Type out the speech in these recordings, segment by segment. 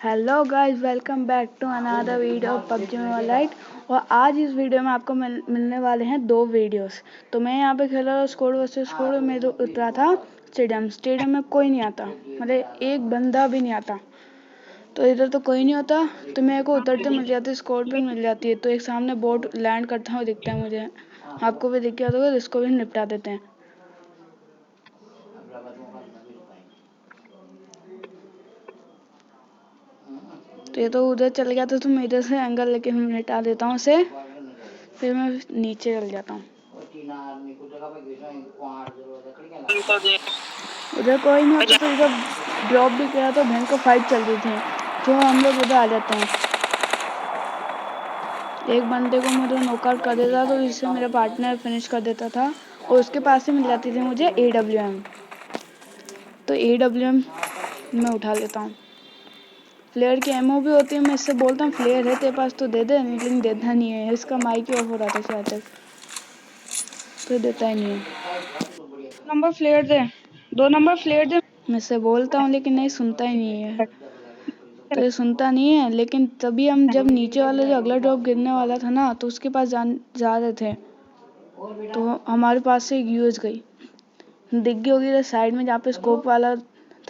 Hello guys, welcome back to another video of PUBG mobile. और आज इस video में आपको मिलने वाले हैं दो वीडियोस। तो मैं यहाँ पे खेल रहा था स्क्वाड वर्सेस स्क्वाड। में तो उतरा था स्टेडियम में कोई नहीं आता, मतलब एक बंदा भी नहीं आता। तो इधर तो कोई नहीं होता, तो मेरे को उतरते मिल जाती है, स्क्वाड पे मिल जाती है। तो एक सामने बोट लैंड करता हुआ दिखता है मुझे, आपको भी दिख गया तो इसको भी निपटा देते हैं। तो ये तो उधर चल गया था, तो मैं इधर से एंगल लेके निपटा देता हूँ उसे, फिर मैं नीचे चल जाता हूँ। उधर कोई नहीं होता, तो इधर ड्रॉप भी किया तो बहन को फाइट चल रही थी, तो हम लोग उधर आ जाते हैं। एक बंदे को मुझे नॉकआउट कर देता तो इससे मेरा पार्टनर फिनिश कर देता था, और उसके पास से मिल जाती थी मुझे AWM। तो AWM मैं उठा लेता हूँ। फ्लेयर की एमओ भी होती है, मैं इससे बोलता हूँ फ्लेयर है तेरे पास तो दे दे, लेकिन देता नहीं है। इसका माइक ही ऑफ हो रहा था शायद तक, तो देता ही नहीं है। 2 नंबर फ्लेयर दे, 2 नंबर फ्लेयर दे, मैं इससे बोलता हूँ लेकिन नहीं सुनता ही नहीं है। तो ये सुनता नहीं है, लेकिन तभी हम जब नीचे वाला जो अगला ड्रॉप गिरने वाला था ना, तो उसके पास जा रहे थे, तो हमारे पास से एक यूएस गई, दिख गई होगी साइड में जहाँ पे स्कोप वाला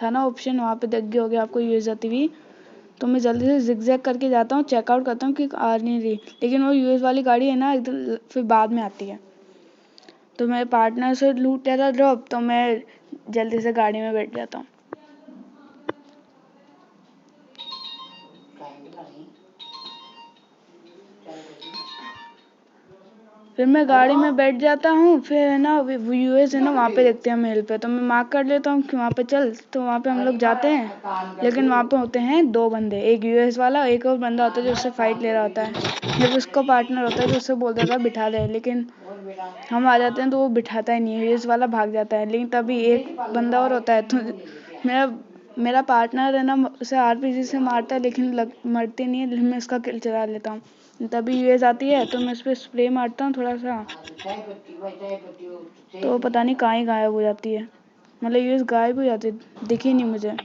था ना ऑप्शन, वहाँ पे दिख गई होगी आपको यूएस जाती हुई। तो मैं जल्दी से जिगजैग करके जाता हूँ, चेकआउट करता हूँ कि आ नहीं रही, लेकिन वो यूएस वाली गाड़ी है ना एकदम फिर बाद में आती है। तो मेरे पार्टनर से लूट लिया था ड्रॉप, तो मैं जल्दी से गाड़ी में बैठ जाता हूँ। फिर मैं गाड़ी में बैठ जाता हूँ, फिर है ना यूएस है ना वहाँ पे देखते हैं मेल पे, तो मैं मार्क कर लेता हूँ कि वहाँ पे चल। तो वहाँ पे हम लोग जाते हैं, लेकिन वहाँ पे होते हैं 2 बंदे, एक यूएस वाला, एक और बंदा होता है जो उससे फाइट ले रहा होता है। जब उसको पार्टनर होता है तो उससे बोल देता है बिठा दे, लेकिन हम आ जाते हैं तो वो बिठाता ही नहीं है, यूएस वाला भाग जाता है। लेकिन तभी एक बंदा और होता है, तो मेरा मेरा पार्टनर है ना उसे आरपीजी से मारता है, लेकिन मरती नहीं है, मैं उसका किल चला लेता हूँ। तभी यूएस आती है, तो मैं उस पर स्प्रे मारता हूँ थोड़ा सा, तो पता नहीं कहाँ ही गायब हो जाती है, मतलब यूएस गायब हो जाती है, दिखी नहीं मुझे।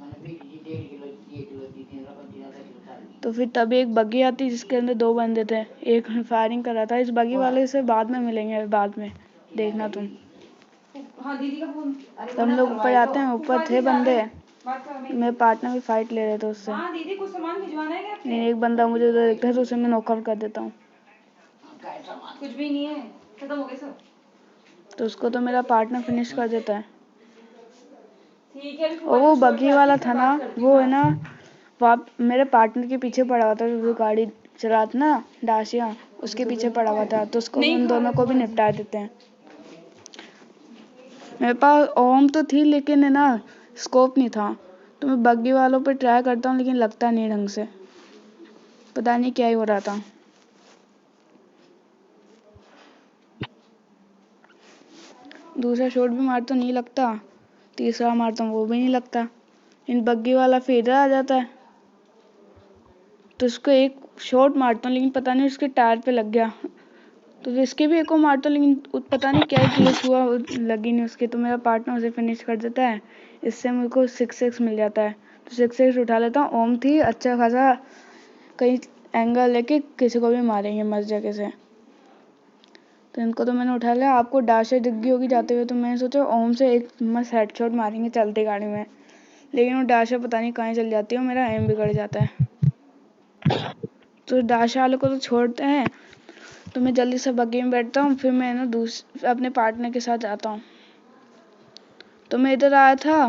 तो फिर तभी एक बग्गी आती जिसके अंदर 2 बंदे थे, एक फायरिंग कर रहा था। इस बग्गी वाले से बाद में मिलेंगे, बाद में देखना तुम। हाँ दीदी का फोन। तो हम लोग ऊपर जाते हैं, ऊपर थे बंदे, मेरे पार्टनर भी फाइट ले रहे थे उससे। हाँ दीदी कुछ सामान भिजवाना है क्या आपसे? एक बंदा मुझे उधर देखता है तो उसे मैं नॉकआउट कर देता हूँ। कुछ भी नहीं है, खत्म हो गए सब। तो उसको तो मेरा पार्टनर फिनिश कर देता है। और वो बग्गी वाला था ना, वो है ना वहाँ मेरे पार्टनर के पीछे पड़ा हुआ था, जो गाड़ी चला था ना डाशिया, उसके पीछे पड़ा हुआ था, तो उसको उन दोनों को भी निपटा देते हैं। मेरे पास ओम तो थी, लेकिन है ना स्कोप नहीं था, तो मैं बग्गी वालों पे ट्राई करता हूँ, लेकिन लगता नहीं ढंग से, पता नहीं क्या ही हो रहा था। दूसरा शॉट भी मार तो नहीं लगता, तीसरा मारता हूँ वो भी नहीं लगता। इन बग्गी वाला फिर इधर आ जाता है, तो उसको एक शॉट मारता हूँ, लेकिन पता नहीं उसके टायर पे लग गया। तो इसके भी एक को मारता हूँ, लेकिन पता नहीं क्या ग्लिच हुआ, लगी नहीं उसके, तो मेरा पार्टनर उसे फिनिश कर देता है। इससे मेरे को 6x मिल जाता है, तो 6x उठा लेता हूँ। ओम थी अच्छा खासा, कहीं एंगल लेके किसी को भी मारेंगे मस्त जगह से, तो इनको तो मैंने उठा लिया। आपको डाशे दिख गई होगी जाते हुए, तो मैंने सोचा ओम से एक मस्त हेडशॉट मारेंगे चलती गाड़ी में, लेकिन वो डाशा पता नहीं कहाँ चल जाती है, मेरा एम बिगड़ जाता है। तो डाशा वाले को तो छोड़ते हैं, तो मैं जल्दी से बग्गी में बैठता हूँ, फिर मैं ना अपने पार्टनर के साथ जाता हूँ। तो मैं इधर आया था,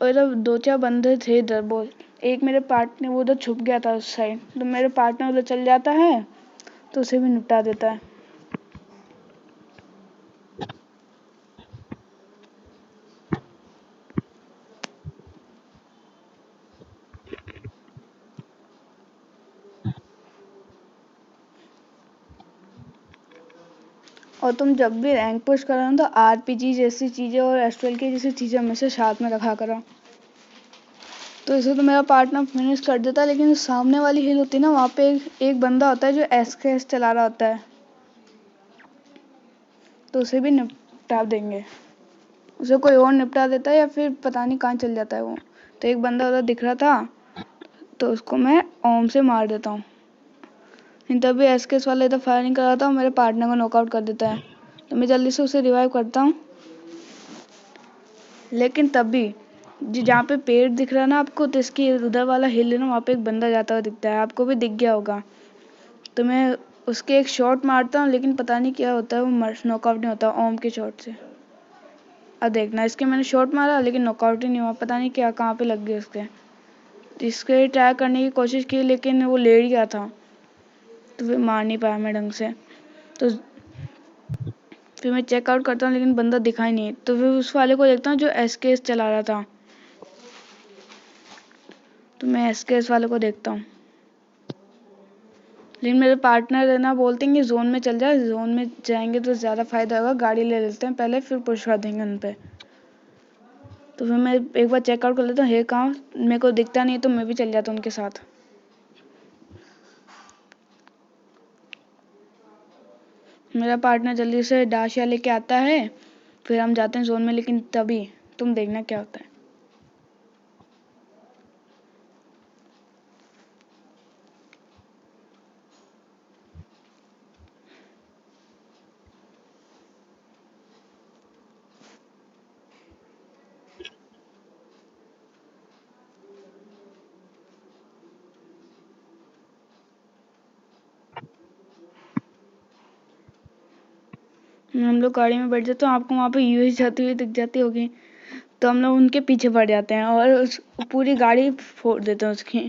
और इधर 2-4 बंदे थे इधर, बोल एक मेरे पार्टनर वो उधर छुप गया था उस साइड, तो मेरे पार्टनर उधर चल जाता है, तो उसे भी निपटा देता है। और तुम जब भी रैंक पुश करो तो आरपीजी जैसी चीज़ें और एस्ट्रल की जैसी चीज़ें हमेशा साथ में रखा करो। तो इसे तो मेरा पार्टनर फिनिश कर देता है, लेकिन जो सामने वाली हिल होती है ना, वहाँ पे एक बंदा होता है जो एसकेएस चला रहा होता है, तो उसे भी निपटा देंगे। उसे कोई और निपटा देता है, या फिर पता नहीं कहाँ चल जाता है वो। तो एक बंदा उधर दिख रहा था, तो उसको मैं ओम से मार देता हूँ। तभी एसकेएस वाला इधर फायरिंग कर रहा था, मेरे पार्टनर को नॉकआउट कर देता है। तो मैं जल्दी से उसे रिवाइव करता हूँ, लेकिन तभी जहाँ पे पेड़ दिख रहा है ना आपको, तो इसकी उधर वाला हिल है ना, वहाँ पे एक बंदा जाता हुआ दिखता है, आपको भी दिख गया होगा। तो मैं उसके एक शॉट मारता हूँ, लेकिन पता नहीं क्या होता है, वो नॉकआउट नहीं होता ओम के शॉट से। अब देखना, इसके मैंने शॉट मारा लेकिन नॉकआउट ही नहीं हुआ, पता नहीं क्या कहाँ पे लग गया उसके। इसके ट्राई करने की कोशिश की, लेकिन वो लेट गया था, तो फिर मार नहीं पाया मैं ढंग से। तो फिर मैं चेकआउट करता हूँ, लेकिन बंदा दिखाई नहीं। तो फिर उस वाले को देखता हूँ जो एसकेएस चला रहा था, तो मैं एसकेएस वाले को देखता हूँ। लेकिन मेरे पार्टनर है ना, बोलते हैं कि जोन में चल जा, जोन में जाएंगे तो ज़्यादा फायदा होगा, गाड़ी ले लेते हैं पहले, फिर पुश कर देंगे उन पे। तो फिर मैं एक बार चेकआउट कर लेता हूँ है कहाँ, मेरे को दिखता नहीं तो मैं भी चल जाता हूँ उनके साथ। मेरा पार्टनर जल्दी से डाशिया लेके आता है, फिर हम जाते हैं जोन में, लेकिन तभी तुम देखना क्या होता है। हम लोग गाड़ी में बैठ जाते हैं, आपको वहाँ पे यूएस जाती हुई दिख जाती होगी, तो हम लोग उनके पीछे पड़ जाते हैं और पूरी गाड़ी फोड़ देते हैं उसकी।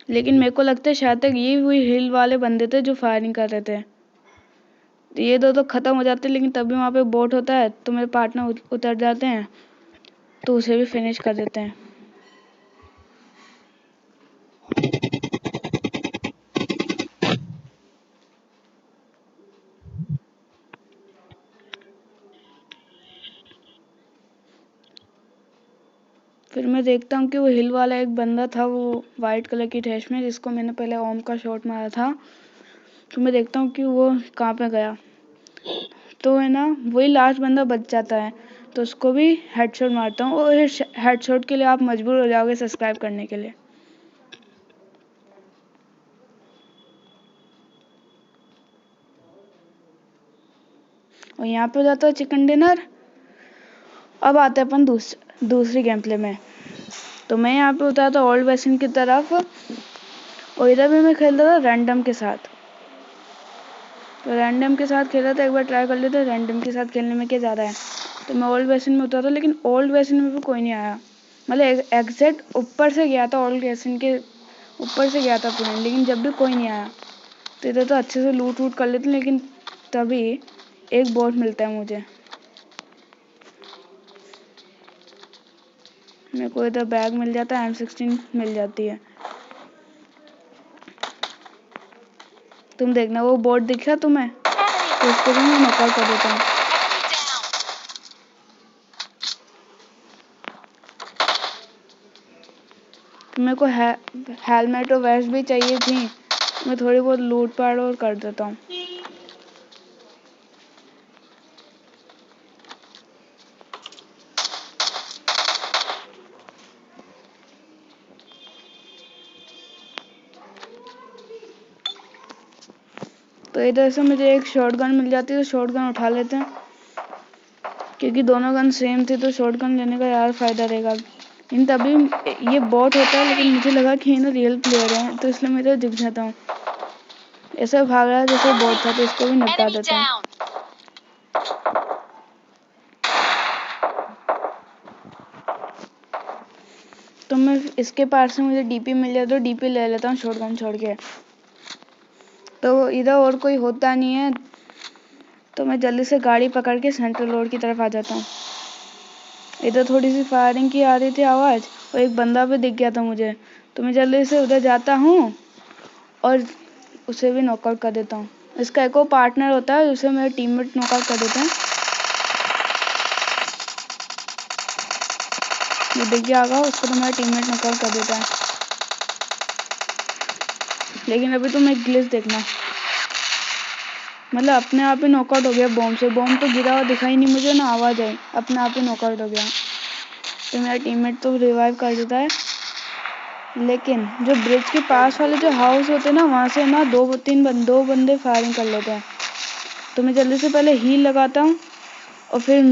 लेकिन मेरे को लगता है शायद तक ये वही हिल वाले बंदे थे जो फायरिंग कर रहे थे। ये दो तो ख़त्म हो जाते हैं, लेकिन तभी वहाँ पे बोट होता है, तो मेरे पार्टनर उतर जाते हैं, तो उसे भी फिनिश कर देते हैं। फिर मैं देखता हूँ कि वो हिल वाला एक बंदा था, वो वाइट कलर की ड्रेस में, जिसको मैंने पहले ओम का शॉट मारा था। तो मैं देखता हूँ कि वो कहाँ पे गया, तो है ना वही लास्ट बंदा बच जाता है, तो उसको भी हेडशॉट मारता हूँ। और हेडशॉट के लिए आप मजबूर हो जाओगे सब्सक्राइब करने के लिए। और यहाँ पे हो जाता है चिकन डिनर। अब आते हैं अपन दूसरी गेम प्ले में। तो मैं यहाँ पे उतरा था ओल्ड वेस्टर्न की तरफ, और इधर भी मैं खेल रहा था रैंडम के साथ। तो रैंडम के साथ खेल रहा था, एक बार ट्राई कर लेते रैंडम के साथ खेलने में क्या ज़्यादा है। तो मैं ओल्ड वेस्टर्न में उतरा था, लेकिन ओल्ड वेस्टर्न में भी कोई नहीं आया। मतलब एग्जैक्ट ऊपर से गया था, ओल्ड वेस्टर्न के ऊपर से गया था पूरे, लेकिन जब भी कोई नहीं आया। तो इधर तो अच्छे से लूट वूट कर लेते, लेकिन तभी एक बॉट मिलता है मुझे। मेरे को इधर बैग मिल जाता है, M16 मिल जाती है। तुम देखना, वो बोट दिख रहा तुम्हें, तो उसको भी मैं नॉकआउट कर देता हूँ। तो मेरे को हेलमेट और वेस्ट भी चाहिए थी, मैं थोड़ी बहुत लूट पाट और कर देता हूँ। तो इधर से मुझे एक शॉटगन मिल जाती है, तो शॉटगन उठा लेते हैं, क्योंकि दोनों गन सेम थी, तो शॉटगन लेने का यार फ़ायदा रहेगा। इन तभी ये बॉट होता है, लेकिन मुझे लगा कि ये ना रियल प्लेयर है, तो इसलिए मैं इधर दिख जाता हूँ। ऐसा भाग रहा है जैसे बॉट था, तो इसको भी निपटा देता हूँ। तो मैं इसके पास से मुझे डीपी मिल जाए तो डीपी ले लेता हूँ शॉटगन छोड़ के। तो इधर और कोई होता नहीं है, तो मैं जल्दी से गाड़ी पकड़ के सेंट्रल रोड की तरफ आ जाता हूँ। इधर थोड़ी सी फायरिंग की आ रही थी आवाज़, और एक बंदा भी दिख गया था मुझे, तो मैं जल्दी से उधर जाता हूँ और उसे भी नॉकआउट कर देता हूँ। इसका एक और पार्टनर होता है, उसे मेरे टीममेट नॉकआउट कर देते हैं। ये दिख गया होगा, उसको तो मेरा टीममेट नॉकआउट कर देता है। लेकिन अभी तुम एक ग्लिच देखना, मतलब अपने आप ही नॉकआउट हो गया बॉम्ब से। बॉम्ब तो गिरा हुआ दिखाई नहीं मुझे, ना आवाज़ आई, अपने आप ही नॉकआउट हो गया। तो मेरा टीममेट तो रिवाइव कर देता है, लेकिन जो ब्रिज के पास वाले जो हाउस होते हैं ना, वहाँ से ना दो बंदे फायरिंग कर लेते हैं। तो मैं जल्दी से पहले हील लगाता हूँ और फिर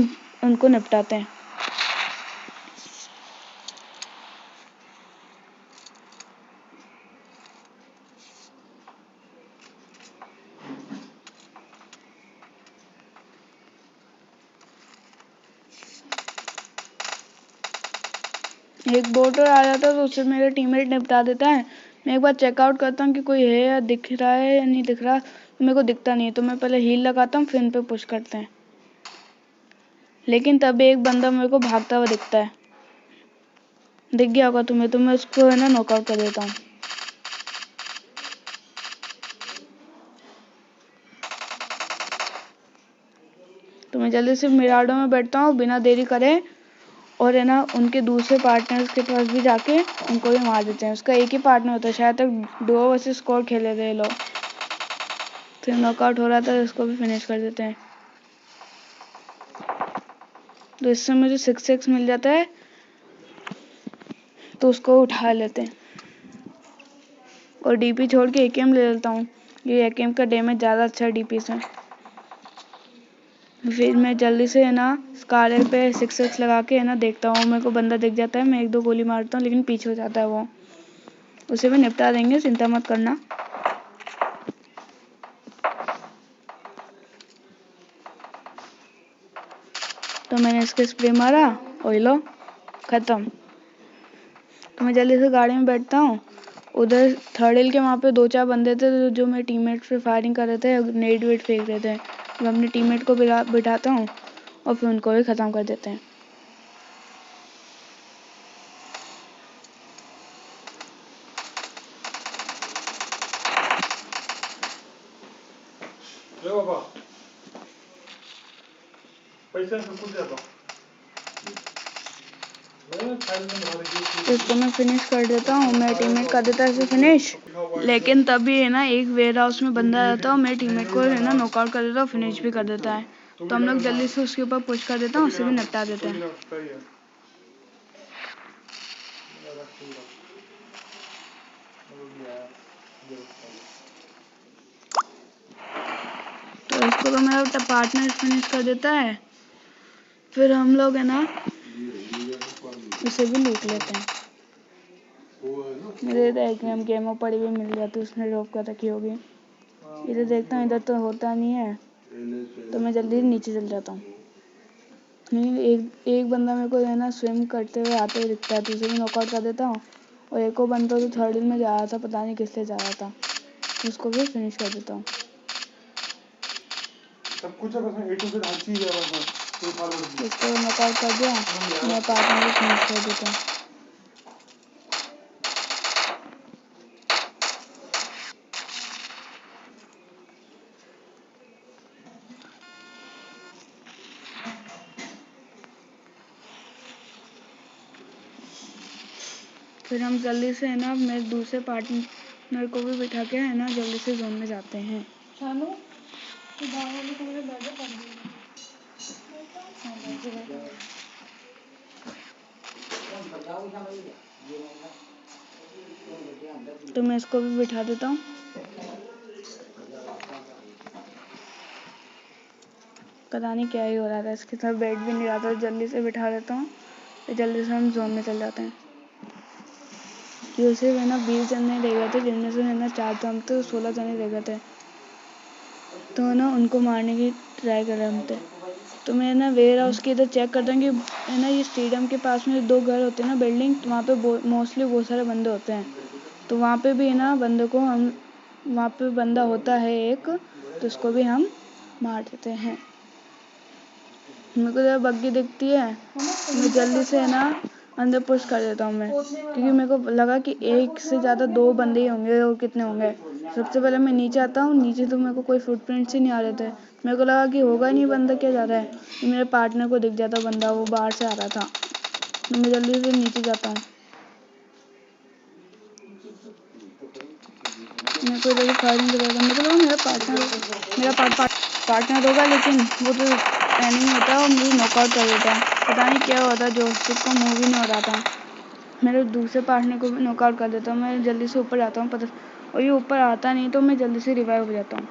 उनको निपटाते हैं। एक बोट आ जाता है तो उससे मेरा टीममेट निपटा देता है। मैं एक बार चेकआउट करता हूँ कि कोई है या दिख रहा है या नहीं दिख रहा। तो मेरे को दिखता नहीं है तो मैं पहले हील लगाता हूँ, फिर इन पे पुश करते हैं। लेकिन तब एक बंदा मेरे को भागता हुआ दिखता है, दिख गया होगा तुम्हें, तो मैं उसको है ना नॉकआउट कर देता हूँ। तो मैं जल्दी से मिराडो में बैठता हूँ बिना देरी करे, और है ना उनके दूसरे पार्टनर्स के पास भी जाके उनको भी मार देते हैं। उसका एक ही पार्टनर होता है, शायद तक डुओ वर्सेस स्क्वाड खेले थे लोग। फिर नॉकआउट हो रहा था, उसको भी फिनिश कर देते हैं। तो इससे मुझे 6x मिल जाता है, तो उसको उठा लेते हैं। और डीपी छोड़ के एकेएम ले लेता हूँ, ये एकेएम का डैमेज ज़्यादा अच्छा है डीपी से। फिर मैं जल्दी से है ना स्कारलेट पे 6x लगा के है ना देखता हूँ, मेरे को बंदा दिख जाता है। मैं 1-2 गोली मारता हूँ, लेकिन पीछे हो जाता है वो। उसे भी निपटा देंगे, चिंता मत करना। तो मैंने इसके स्प्रे मारा और ये लो खत्म। तो मैं जल्दी से गाड़ी में बैठता हूँ। उधर थर्ड हिल के वहाँ पे 2-4 बंदे थे जो मेरे टीममेट पे फायरिंग कर रहे थे, नेट वेट फेंक रहे थे। मैं अपने टीममेट को बिठाता हूँ और फिर उनको भी ख़त्म कर देते हैं। इसको मैं फिनिश कर देता हूँ, मेरा टीममेट कर देता है इसे फिनिश। लेकिन तभी है ना एक वेयर हाउस में बंदा रहता है और मेरे टीममेट को है ना नॉकआउट कर देता है और फिनिश भी कर देता है। तो हम लोग जल्दी से उसके ऊपर पुश कर देता हूँ, उसे भी निपटा देते हैं। तो इसको तो मेरा पार्टनर फिनिश कर देता है। फिर हम लोग है ना उसे भी लूट लेते हैं। मुझे तो एक गेमो पड़ी हुई मिल जाती, उसने ड्रॉप कर रखी होगी। इधर देखता हूँ, इधर तो होता नहीं है, तो मैं जल्दी नीचे चल जाता हूँ। एक बंदा मेरे को है ना स्विम करते हुए आते हुए दिखता है, तो उसे भी नॉकआउट कर देता हूँ। और एक और बंदा तो थर्ड हिल में जा रहा था, पता नहीं किस लिए जा रहा था, उसको भी फिनिश कर देता हूँ। सब कुछ इसको नॉकआउट कर दिया, मैं पार्टनर को फिनिश कर देता हूँ। फिर हम जल्दी से है ना मेरे दूसरे पार्टनर को भी बिठा के है ना जल्दी से जोन में जाते हैं। तो मैं इसको भी बिठा देता हूँ। पता नहीं क्या ही हो रहा था, इसके साथ बैठ भी नहीं रहा था, जल्दी से बिठा देता हूँ। तो जल्दी से हम जोन में चल जाते हैं। ये सिर्फ है ना 20 जने रह गए थे, जिनमें से है ना 4 तो हम थे, 16 जने रह गए थे। तो है ना उनको मारने की ट्राई कर रहे थे। तो मैं ना वेयर हाउस के इधर चेक करता हूँ कि है ना ये स्टेडियम के पास में 2 घर होते हैं ना बिल्डिंग, तो वहाँ पे मोस्टली बहुत सारे बंदे होते हैं। तो वहाँ पे भी है ना बंदे को हम वहाँ पे बंदा होता है एक, तो उसको भी हम मार देते हैं। मेरे को जब बग्गी दिखती है, मैं जल्दी से है ना अंदर पुश कर देता हूँ मैं, क्योंकि मेरे को लगा कि एक से ज़्यादा 2 बंदे ही होंगे, और कितने होंगे। सबसे पहले मैं नीचे आता हूँ, नीचे तो मेरे को कोई फुटप्रिंट्स ही नहीं आ रहे थे। मेरे को लगा कि होगा नहीं बंदा, क्या जा रहा है। मेरे पार्टनर को दिख जाता बंदा, वो बाहर से आ रहा था। तो मैं जल्दी से नीचे जाता हूँ। मेरे को जल्दी फायरिंग कर रहा था, मेरे को लगा मेरा पार्टनर होगा, लेकिन वो तो एनिमी होता है और मुझे नॉकआउट कर देता है। पता नहीं क्या हुआ था, जो उसको मूव ही नहीं हो रहा था। मेरे दूसरे पार्टनर को भी नॉकआउट कर देता हूँ। मैं जल्दी से ऊपर जाता हूँ पता, और ये ऊपर आता नहीं तो मैं जल्दी से रिवाइव हो जाता हूँ,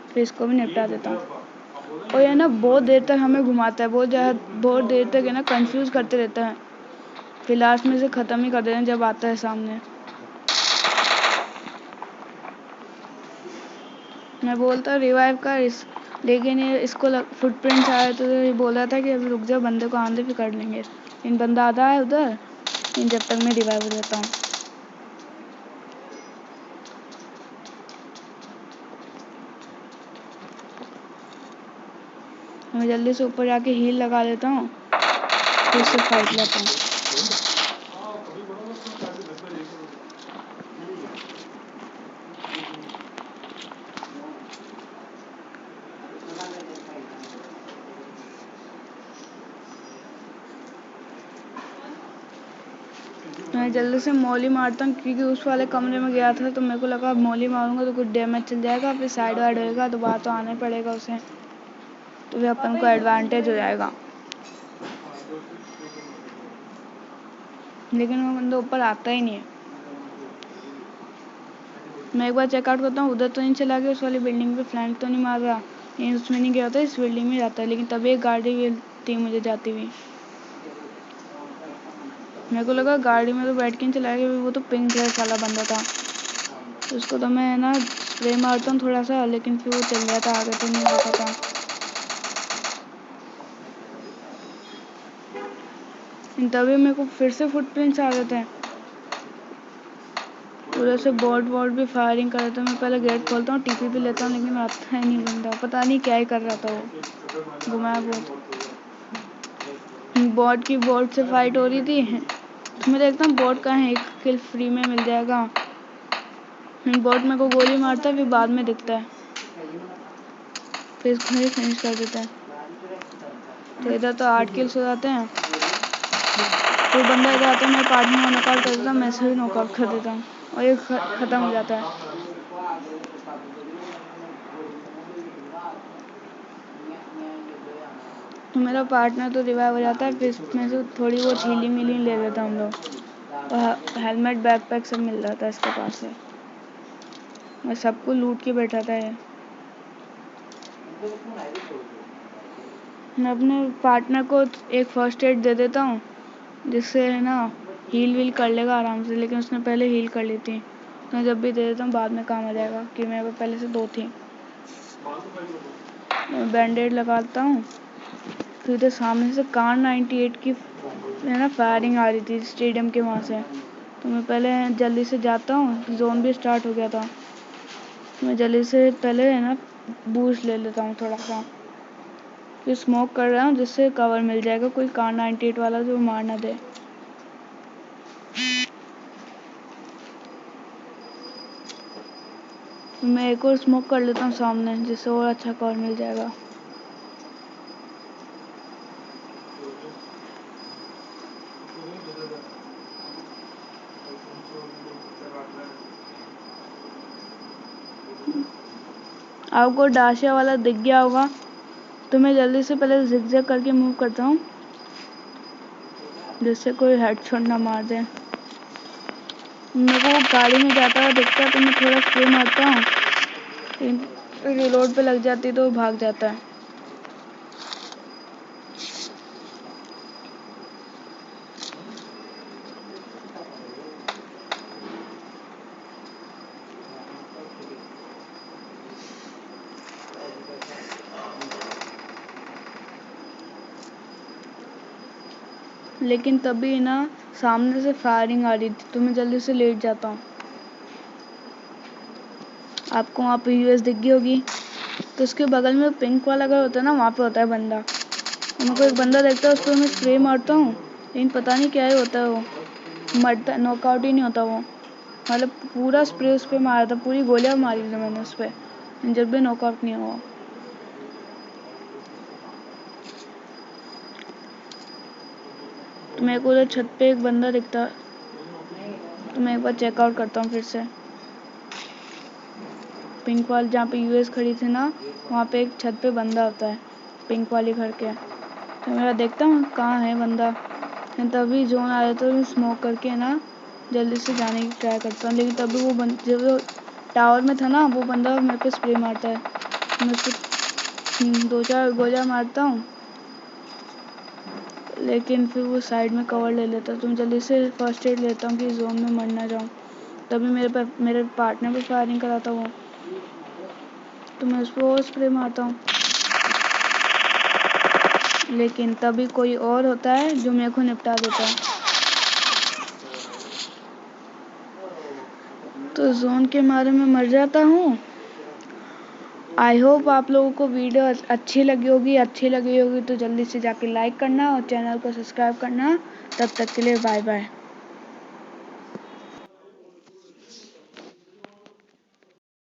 फिर इसको भी निपटा देता हूँ। और ये ना बहुत देर तक हमें घुमाता है, बहुत देर तक है ना कंफ्यूज करते रहता है, फिर लास्ट में से ख़त्म ही कर देते हैं जब आता है सामने। मैं बोलता रिवाइव कर लेकिन ये इसको फुटप्रिंट्स आए तो ये बोल रहा था कि अभी रुक जाओ, बंदे को आंधे फिर कर लेंगे। इन बंदा आधा है उधर, इन जब तक मैं रिवाइव हो जाता हूँ। मैं जल्दी से ऊपर जाके हील लगा लेता हूँ, फिर से फाइट लेता हूँ। मैं जल्दी से मॉली मारता हूँ क्योंकि उस वाले कमरे में गया था तो मेरे को लगा मॉली मारूंगा तो कुछ डैमेज चल जाएगा, फिर साइड वाइड होएगा तो बाहर तो आना ही पड़ेगा उसे, तो फिर अपन को एडवांटेज हो जाएगा। लेकिन वो बंदा ऊपर आता ही नहीं है। मैं एक बार चेकआउट करता हूँ, उधर तो नहीं चला गया, उस वाली बिल्डिंग पे फ्लैंक तो नहीं मार रहा, ये उसमें नहीं गया होता, इस बिल्डिंग में जाता है। लेकिन तभी एक गाड़ी मिलती मुझे जाती हुई, मेरे को लगा गाड़ी में तो बैठ के नहीं चलाएगा, वो तो पिंक ड्रेस वाला बंदा था, तो उसको तो मैं ना स्प्रे मारता हूँ थोड़ा सा, लेकिन फिर वो चल जाता, आगे तो नहीं आता था। तभी मेरे को फिर से फुटप्रिंट्स आ जाते हैं, उधर से बॉट भी फायरिंग कर रहे थे। मैं पहले गेट खोलता हूँ, टीपी भी लेता हूँ, लेकिन आता है नहीं बंदा, पता नहीं क्या ही कर रहा था वो, घुमाया बॉट से फाइट हो रही थी, तो मैं देखता हूँ बॉट कहाँ है, एक किल फ्री में मिल जाएगा। बॉट मेरे को गोली मारता है, फिर बाद में दिखता है, फिर इसको ही फिनिश कर देते हैं। तो इधर तो 8 किल्स हो जाते हैं, फिर बंदा इधर आता है, मेरे पार्टनर को नॉकआउट कर देता हूँ, मैं से भी नॉकआउट कर देता हूँ और ये ख़त्म हो जाता है। तो मेरा पार्टनर तो रिवाइव हो जाता है, फिर इसमें से थोड़ी बहुत हीलिंग ले लेता हम लोग, और हेलमेट बैकपैक सब मिल जाता है इसके पास से, मैं सबको लूट के बैठा था ये। मैं अपने पार्टनर को एक फर्स्ट एड दे देता हूँ, जिससे है ना हील कर लेगा आराम से, लेकिन उसने पहले हील कर ली थी, तो मैं जब भी दे देता हूँ बाद में काम आ जाएगा, कि मेरे को पहले से 2 थी। मैं बैंडेड लगाता हूँ, फिर इधर सामने से कार 98 की है ना फायरिंग आ रही थी स्टेडियम के वहाँ से, तो मैं पहले जल्दी से जाता हूँ, जोन भी स्टार्ट हो गया था, मैं जल्दी से पहले है ना बूस्ट ले लेता हूँ थोड़ा सा, फिर स्मोक कर रहा हूँ जिससे कवर मिल जाएगा, कोई कार 98 वाला जो मार ना दे। मैं एक और स्मोक कर लेता हूँ सामने, जिससे और अच्छा कवर मिल जाएगा। आपको डाशिया वाला दिख गया होगा, तो मैं जल्दी से पहले ज़िगज़ैग करके मूव करता हूँ, जिससे कोई हेडशॉट ना मार दे। मेरे को गाड़ी में जाता हुआ दिखता है तो मैं थोड़ा स्प्रे मारता हूँ, फिर रिलोड पे लग जाती तो भाग जाता है। लेकिन तभी ना सामने से फायरिंग आ रही थी, तो मैं जल्दी से लेट जाता हूँ। आपको वहाँ पे यूएस दिख गई होगी, तो उसके बगल में पिंक वाला घर होता है ना, वहाँ पे होता है बंदा, मेरे को एक बंदा देखता है, उस पर मैं स्प्रे मारता हूँ, लेकिन पता नहीं क्या ही होता है, वो मरता, नॉकआउट ही नहीं होता वो, मतलब पूरा स्प्रे उस पर मारा था, पूरी गोलियाँ मारी थी मैंने उस पर, जब भी नॉकआउट नहीं हुआ। तो मेरे को उधर छत पे एक बंदा दिखता, तो मैं एक बार चेकआउट करता हूँ फिर से, पिंक वाली जहाँ पे यूएस खड़ी थी ना, वहाँ पे एक छत पे बंदा होता है पिंक वाली घर के, तो मेरा देखता हूँ कहाँ है बंदा, तभी जोन आया तो मैं स्मोक करके ना जल्दी से जाने की ट्राई करता हूँ, लेकिन तभी वो जब वो टावर में था ना, वो बंदा मेरे पे स्प्रे मारता है। मैं उसको 2-4 गोलियाँ मारता हूँ, लेकिन फिर वो साइड में कवर ले लेता है। तो मैं जल्दी से फर्स्ट एड लेता हूँ कि जोन में मर ना जाऊँ। तभी मेरे पार्टनर पे फायरिंग कराता हूँ, तो मैं उस पर और स्प्रे मारता हूँ, लेकिन तभी कोई और होता है जो मेरे को निपटा देता है। तो जोन के मारे में मर जाता हूँ। आई होप आप लोगों को वीडियो अच्छी लगी होगी तो जल्दी से जाके लाइक करना और चैनल को सब्सक्राइब करना। तब तक के लिए बाय बाय।